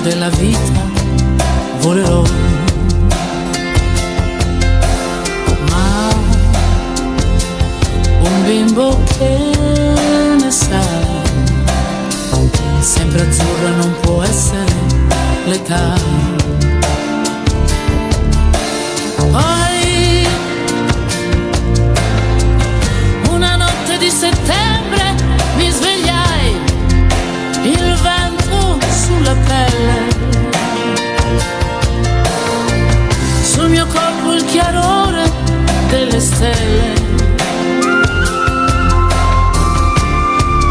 della vita volerò, ma un bimbo che ne sa, sempre azzurra non può essere l'età. Poi una notte di settembre mi svegliai, il vento sulla pelle, sul mio corpo il chiarore delle stelle.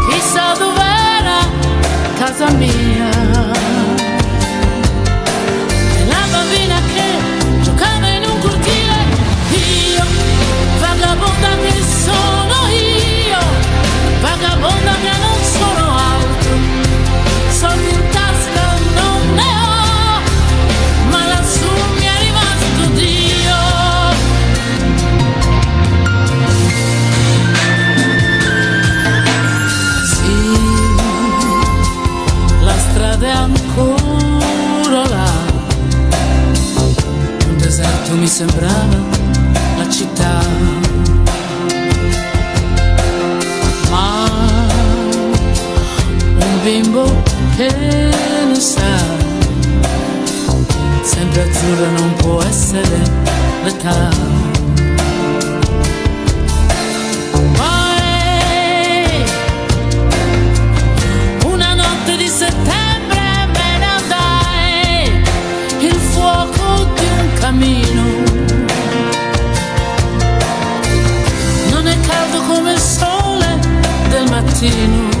Chissà dov'era casa mia, e la bambina che giocava in un cortile. Io, vagabonda che sono io, vagabonda che non sono altro, soldi in tasca non ne ho, ma lassù mi è rimasto Dio. Sì, la strada è ancora là, un deserto mi sembrava la città, ma un bimbo che ne sa, sempre azzurra non può essere l'età. Poi una notte di settembre me ne andai, il fuoco di un camino non è caldo come il sole del mattino.